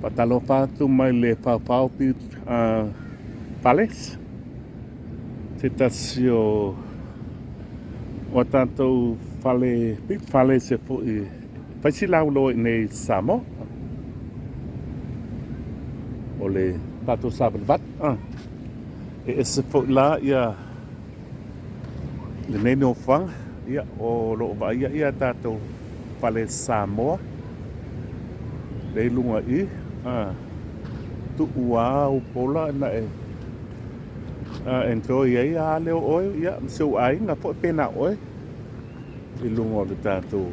Patalofa tu mai le Faofao pi Fales. Te tasio o tātou whale se fui whaisi laulo nei Samoa o le tātou sabat e se fui la ia le nei no whang ia o lo va ia tātou whale Samoa le lunga i tu ua o pola na enjoy ai a leo oi ia so ai na fo pena oi i lunga le tātou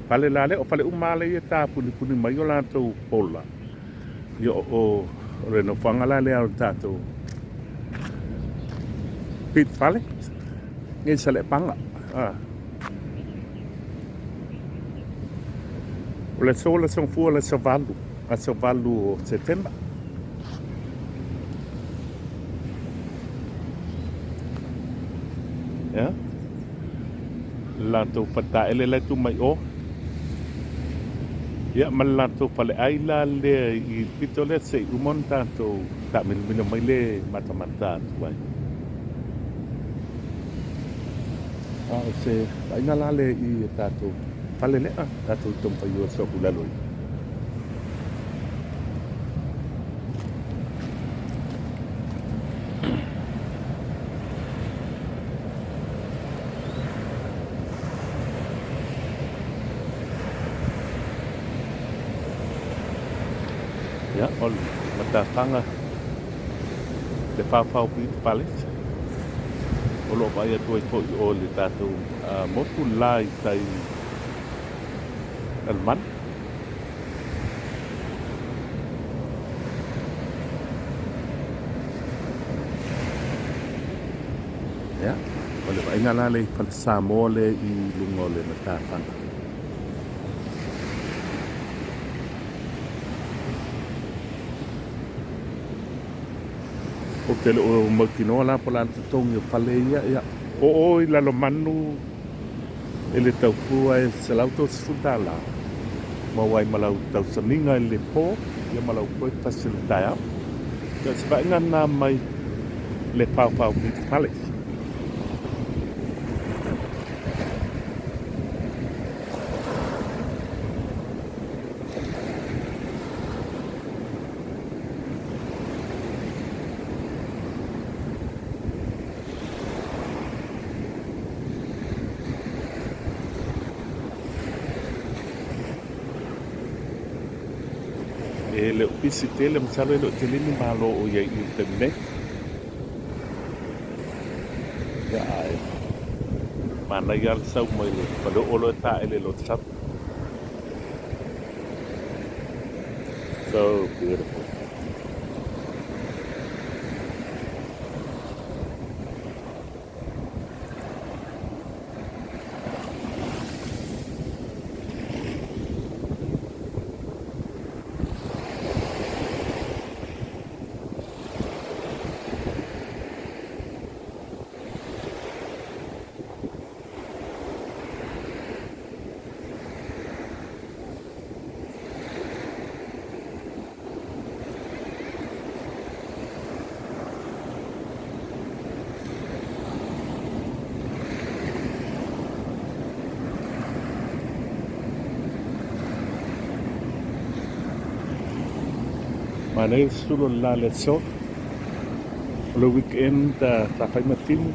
pale la le o pale umale ia tā puni mai o tātou pola ia o re no whanga la le au tātou pit pale ngai Saleapaga o le sola son fu le savalu a savalu o September ya lato pata ele le tu mai o ya malato pale ai la le I pitole se umon tanto ta min mai le mata tuai se ai na la le I tato pale le tato tom pa yo so kulalo ya ol matafanga le Faofao pi Fales o lo vai a toi o le tātou motu lai tai alman ya o le vai ngala le pal Samoa le I lungo le matafanga o te o makino la pola tongi o pale ia o la lo manu ele tau fua e se lauto sfutala ma wai malau tau saninga ele po ia malau koe facilitai au ka se vai ngana mai le Faofao pi Fales e le pisi tele msalo e lo telini malo o ia I internet ya ai mana ia sau mai le palo olo ta ele lo sap so beautiful Manei solo la le so le weekend ta fai matino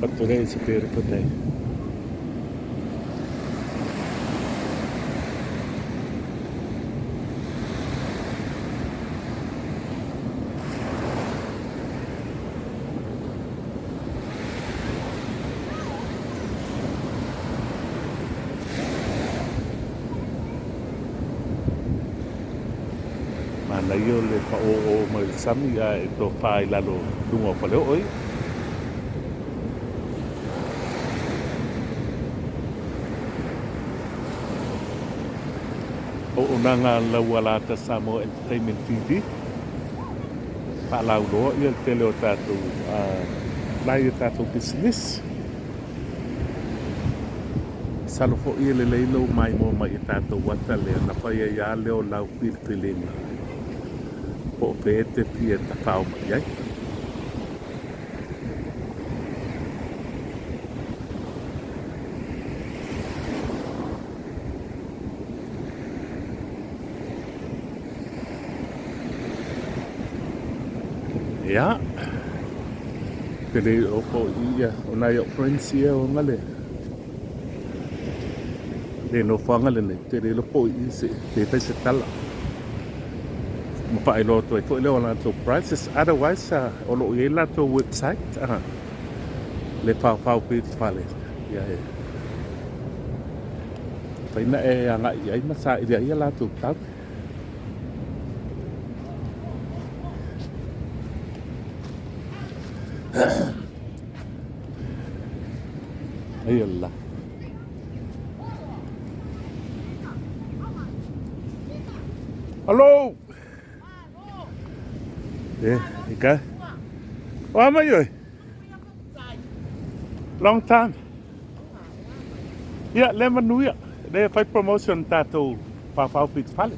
but today is a beautiful day na io le pa o mai sami a e to fai la lo lungo pa le oi o nanga la wala ta Samoa Entertainment TV pa la lo io te lo tato la io tato business salo fo'i le leilo mai mo mai e tātou wata le na pai e ia leo lau pilipilinga. Po pe te pia ta whao mai ai. Ia. Pele o po ia o nai o friends ia o ngale. Le no whanga le nei, te re lo po i se te pai se tala. Ma pa ilo to e fo leo la to prices, otherwise o lo i la to website, le Faofao page fale. Ia e. Pai na e anga i ai masa i ia la to tau. Ai Allah. Hello. Yeah, you go. Oh, how are you? Long time. Yeah, lemon new year. They fight promotion tattoo Faofao Pix Palace.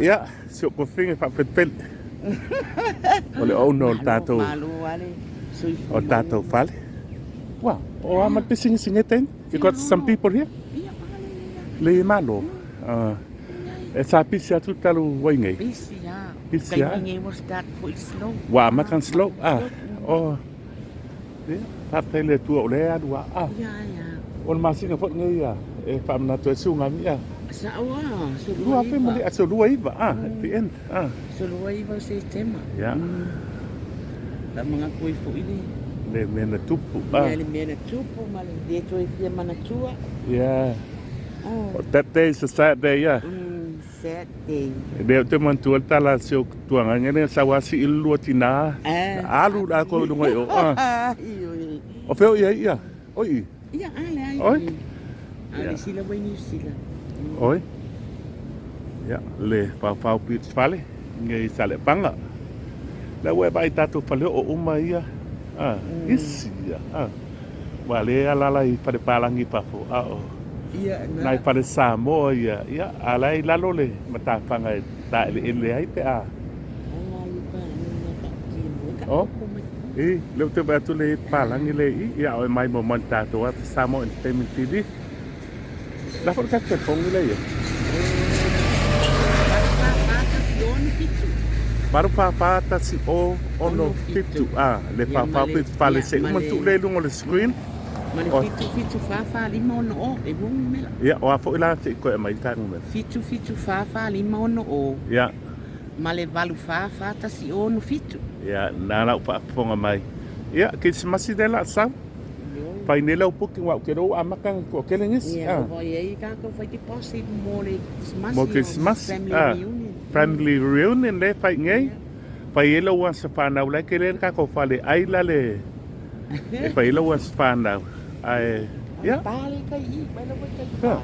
Yeah, so go thing if I fit. Ole oh no tattoo. Oh tattoo Palace. Wow. Oh, I'm not missing anything. You got some people here? Le malo. Esa pisia tu talu waingai. Pisia. Kaya was that for slow. Wa makan slow. Oh. Ya, tapi le tu ole adu Ya. On masih ngafot ngai ya. Pam na tu sunga mi ya. Sawa. Lu apa muli aso lu ai ba the end. Suluai ba si tema. Ya. La mga koi fo ini. Le mena tupu. Ya le mena tupu mal de to e mana tua. Yeah. That day is a sad day, yeah. Sad day. Dia tu mantua tala sio tuanga ngene sawasi ilu tina. Alu da ko lungai o. O feo ia. Oi. Ia ale. Oi. Ale sila ba ni sila. Oi. Ya, le Faofao Pits Fale ngai Saleapaga. La we bai tatu fale o uma ia. Isi ia. Wale ala i pare palangi pafo. Ia nai pare Samoa ia alai lalo le matapanga ta ele ai te Oh, le te ba tu le palangi le ia o mai mo manta to at Samoa Entertainment TV. La por ka te pongi le ia. Baru papata si o ono fitu le Faofao Pits Fale se tu le lungo le screen. Mane fitu fafa lima ono o e bungu mela. Ia o afo ila te ko e mai tanu me. Fitu fafa lima ono o. Ia. Male valu fafa tasi ono fitu. Ia nana upa fonga mai. Ia ke smasi de la sa. Pai nela upo ki wa ke ro amaka ko kelengis. Ia o ye ka ko fai deposit mole smasi. Mo ke smasi. Family reunion le pai ngai. Pai ela wa sa pa na ula ke le ka ko fale ai la le. E pai ela wa sa pa na. Ai ia pale kai mai lo kai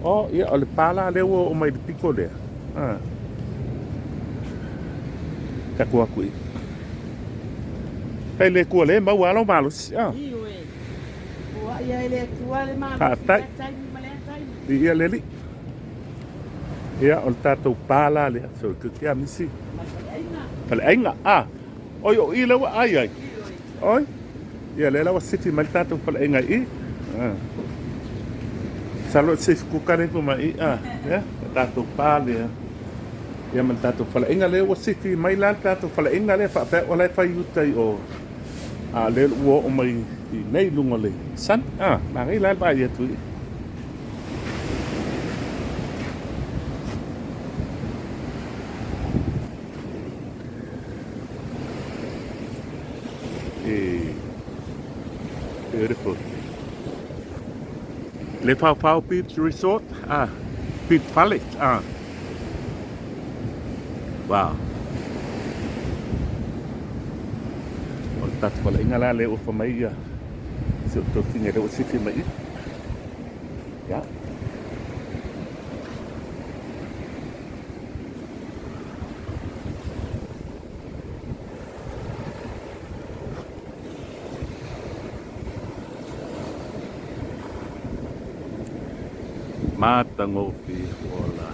oh ia ole pala le o mai piko le ka ko aku kai le ko le ma walo malos wa ia le tua le ma ia le li ia on tato pala le so ke kia misi pale ainga oi o ile wa ai oi ia le la city mal tato pala inga salo se kukare ko mai ya tato pala ia man tato pala inga le wa city mai la tato pala inga le fa pe ola fa yutai o le wo o mai nei lungo le san na ngai la ba ia tu beautiful. Le Faofao Beach Resort, Beach Palace, wow. O tatu pala inga la le o whamai ia. Se o tau tinga reo sifi mai. Ya. Matangofi wala.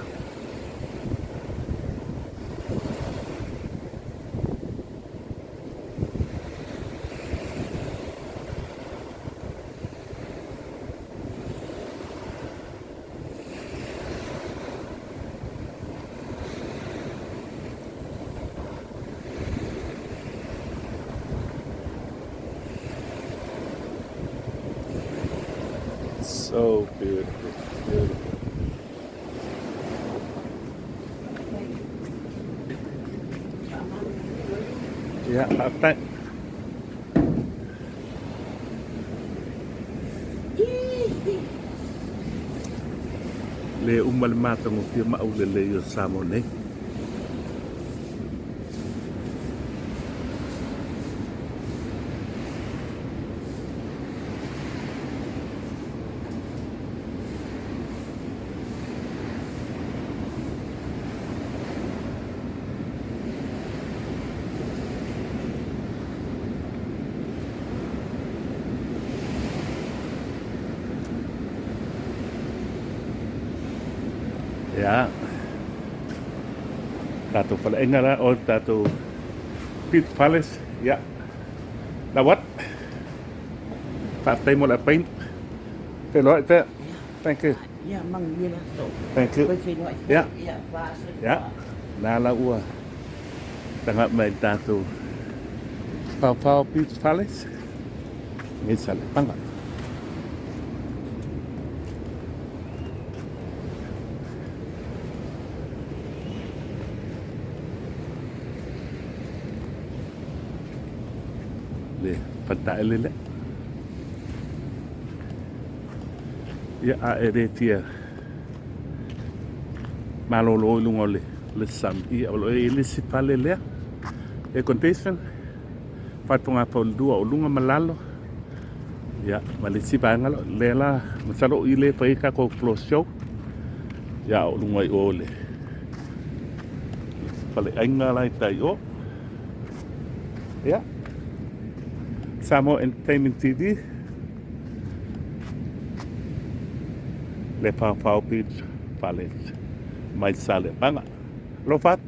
So beautiful, beautiful. Yeah, I think le umal matangofi maulele yo Samoa nei. Ya. Tato pala engala o tato Pit Fales. Ya. Lawat. Patay mo la paint. Pero ito. Thank you. Ya mang dia lah tu. Thank you. Bersinoi. Ya. Ya pas. Ya. Nala ua. Tanga mai tato. Faofao Pit Fales. Ngi Saleapaga. Le pata elele. Ya aere tia. Malolo lungole. Le sam I olo e lisi pale lea. E contestan. Patunga pol dua o lunga malalo. Ya, malisi bangalo. Lela masalo ile paika ko flow show. Ya o lunga I ole. Pale ainga lai tai o. Ya. Samoa Entertainment TV. Le Faofao Beach Fales. Mai Saleapaga. Lofat.